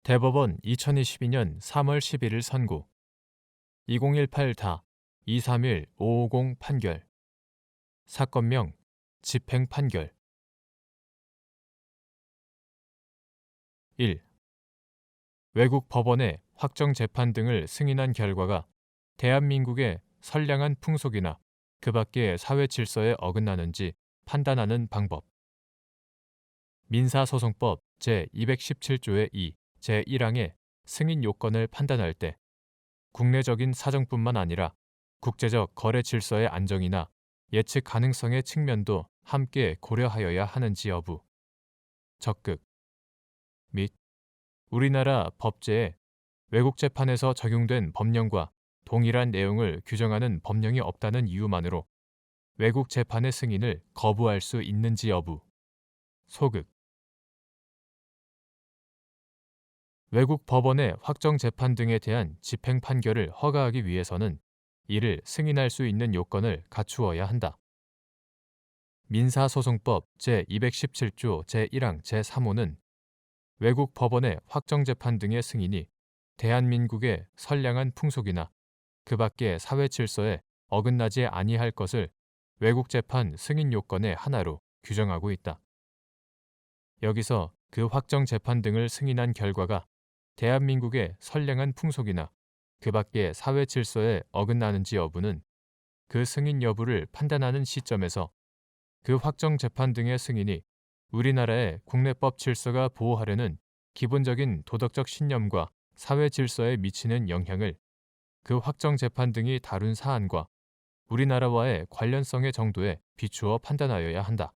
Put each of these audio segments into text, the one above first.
대법원 2022년 3월 11일 선고 2018-231-550 판결 사건명 집행 판결 1. 외국 법원의 확정 재판 등을 승인한 결과가 대한민국의 선량한 풍속이나 그 밖의 사회 질서에 어긋나는지 판단하는 방법. 민사소송법 제217조의 2, 제1항의 승인 요건을 판단할 때 국내적인 사정뿐만 아니라 국제적 거래 질서의 안정이나 예측 가능성의 측면도 함께 고려하여야 하는지 여부. 적극 및 우리나라 법제에 외국 재판에서 적용된 법령과 동일한 내용을 규정하는 법령이 없다는 이유만으로 외국 재판의 승인을 거부할 수 있는지 여부. 소극 외국 법원의 확정 재판 등에 대한 집행 판결을 허가하기 위해서는 이를 승인할 수 있는 요건을 갖추어야 한다. 민사소송법 제217조 제1항 제3호는 외국 법원의 확정 재판 등의 승인이 대한민국의 선량한 풍속이나 그 밖의 사회 질서에 어긋나지 아니할 것을 외국 재판 승인 요건의 하나로 규정하고 있다. 여기서 그 확정 재판 등을 승인한 결과가 대한민국의 선량한 풍속이나 그 밖의 사회 질서에 어긋나는지 여부는 그 승인 여부를 판단하는 시점에서 그 확정 재판 등의 승인이 우리나라의 국내법 질서가 보호하려는 기본적인 도덕적 신념과 사회 질서에 미치는 영향을 그 확정 재판 등이 다룬 사안과 우리나라와의 관련성의 정도에 비추어 판단하여야 한다.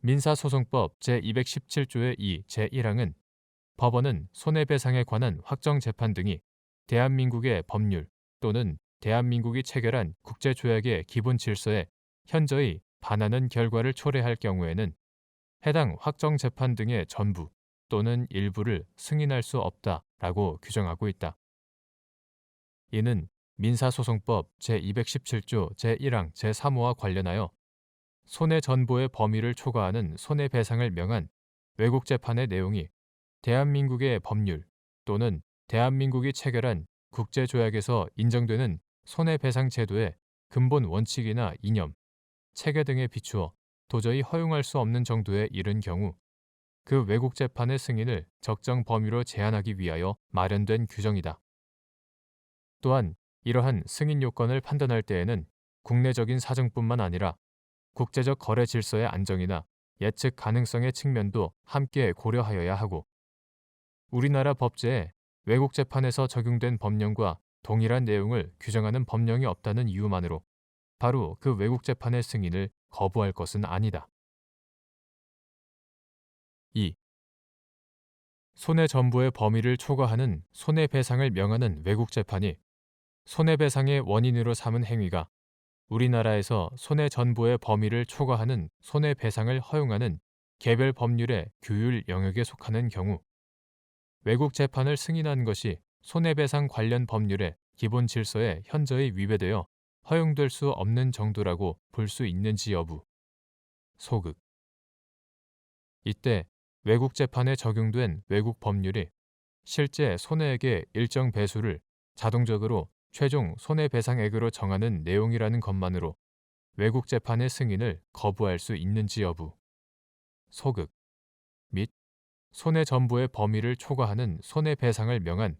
민사소송법 제217조의 2 제1항은 법원은 손해배상에 관한 확정 재판 등이 대한민국의 법률 또는 대한민국이 체결한 국제조약의 기본 질서에 현저히 반하는 결과를 초래할 경우에는 해당 확정 재판 등의 전부 또는 일부를 승인할 수 없다라고 규정하고 있다. 이는 민사소송법 제217조 제1항 제3호와 관련하여 손해전보의 범위를 초과하는 손해배상을 명한 외국 재판의 내용이 대한민국의 법률 또는 대한민국이 체결한 국제조약에서 인정되는 손해배상 제도의 근본 원칙이나 이념, 체계 등에 비추어 도저히 허용할 수 없는 정도에 이른 경우 그 외국 재판의 승인을 적정 범위로 제한하기 위하여 마련된 규정이다. 또한 이러한 승인 요건을 판단할 때에는 국내적인 사정뿐만 아니라 국제적 거래 질서의 안정이나 예측 가능성의 측면도 함께 고려하여야 하고 우리나라 법제에 외국 재판에서 적용된 법령과 동일한 내용을 규정하는 법령이 없다는 이유만으로 바로 그 외국 재판의 승인을 거부할 것은 아니다. 2. 손해전부의 범위를 초과하는 손해배상을 명하는 외국 재판이 손해배상의 원인으로 삼은 행위가 우리나라에서 손해전부의 범위를 초과하는 손해배상을 허용하는 개별 법률의 규율 영역에 속하는 경우 외국 재판을 승인한 것이 손해배상 관련 법률의 기본 질서에 현저히 위배되어 허용될 수 없는 정도라고 볼 수 있는지 여부. 소극. 이때 외국 재판에 적용된 외국 법률이 실제 손해액의 일정 배수를 자동적으로 최종 손해배상액으로 정하는 내용이라는 것만으로 외국 재판의 승인을 거부할 수 있는지 여부. 소극. 및 손해전부의 범위를 초과하는 손해배상을 명한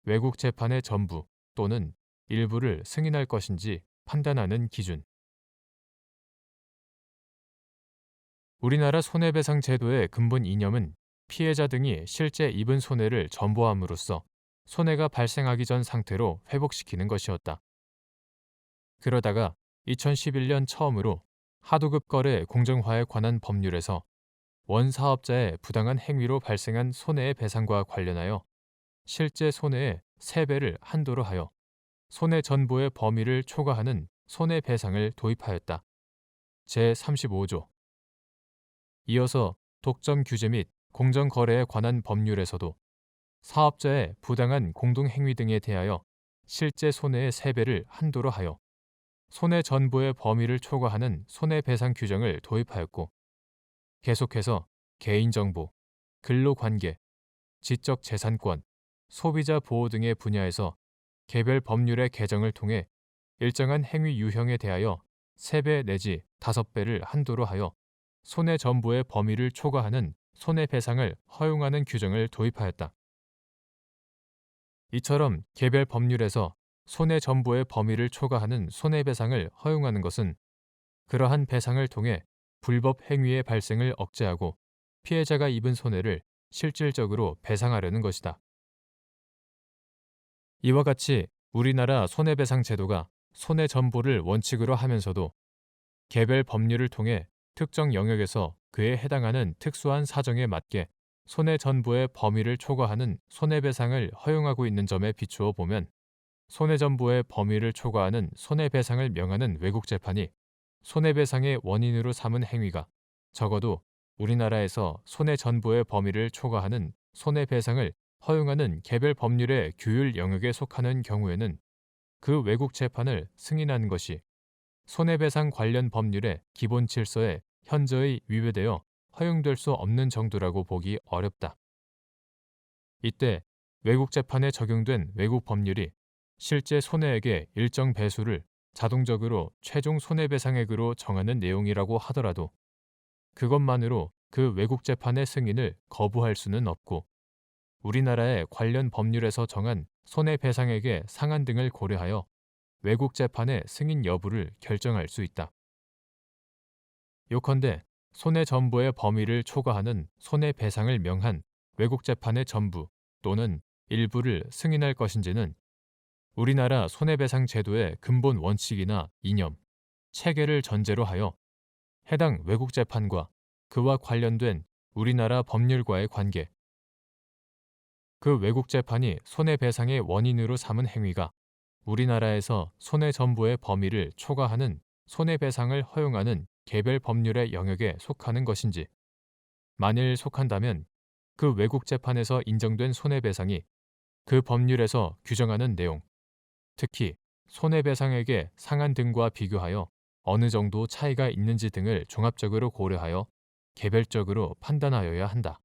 외국 재판의 전부 또는 일부를 승인할 것인지 판단하는 기준. 우리나라 손해배상 제도의 근본 이념은 피해자 등이 실제 입은 손해를 전보함으로써 손해가 발생하기 전 상태로 회복시키는 것이었다. 그러다가 2011년 처음으로 하도급 거래 공정화에 관한 법률에서 원사업자의 부당한 행위로 발생한 손해의 배상과 관련하여 실제 손해의 3배를 한도로 하여 손해전보의 범위를 초과하는 손해배상을 도입하였다. 제35조. 이어서 독점 규제 및 공정거래에 관한 법률에서도 사업자의 부당한 공동행위 등에 대하여 실제 손해의 3배를 한도로 하여 손해전보의 범위를 초과하는 손해배상 규정을 도입하였고 계속해서 개인정보, 근로관계, 지적 재산권, 소비자 보호 등의 분야에서 개별 법률의 개정을 통해 일정한 행위 유형에 대하여 3배 내지 5배를 한도로 하여 손해전부의 범위를 초과하는 손해배상을 허용하는 규정을 도입하였다. 이처럼 개별 법률에서 손해전부의 범위를 초과하는 손해배상을 허용하는 것은 그러한 배상을 통해 불법 행위의 발생을 억제하고 피해자가 입은 손해를 실질적으로 배상하려는 것이다. 이와 같이 우리나라 손해배상 제도가 손해전부를 원칙으로 하면서도 개별 법률을 통해 특정 영역에서 그에 해당하는 특수한 사정에 맞게 손해전부의 범위를 초과하는 손해배상을 허용하고 있는 점에 비추어 보면 손해전부의 범위를 초과하는 손해배상을 명하는 왜곡재판이 손해배상의 원인으로 삼은 행위가 적어도 우리나라에서 손해전부의 범위를 초과하는 손해배상을 허용하는 개별 법률의 규율 영역에 속하는 경우에는 그 왜곡재판을 승인하는 것이 손해배상 관련 법률의 기본 질서에 현저히 위배되어 허용될 수 없는 정도라고 보기 어렵다. 이때 왜곡재판에 적용된 왜곡 법률이 실제 손해액의 일정 배수를 자동적으로 최종 손해배상액으로 정하는 내용이라고 하더라도 그것만으로 그 왜곡재판의 승인을 거부할 수는 없고 우리나라의 관련 법률에서 정한 손해배상액의 상한 등을 고려하여 왜곡재판의 승인 여부를 결정할 수 있다. 요컨대 손해전부의 범위를 초과하는 손해배상을 명한 왜곡재판의 전부 또는 일부를 승인할 것인지는 우리나라 손해배상 제도의 근본 원칙이나 이념, 체계를 전제로 하여 해당 왜곡재판과 그와 관련된 우리나라 법률과의 관계, 그 왜곡재판이 손해배상의 원인으로 삼은 행위가 우리나라에서 손해전부의 범위를 초과하는 손해배상을 허용하는 개별 법률의 영역에 속하는 것인지, 만일 속한다면 그 왜곡재판에서 인정된 손해배상이 그 법률에서 규정하는 내용, 특히 손해배상액의 상한 등과 비교하여 어느 정도 차이가 있는지 등을 종합적으로 고려하여 개별적으로 판단하여야 한다.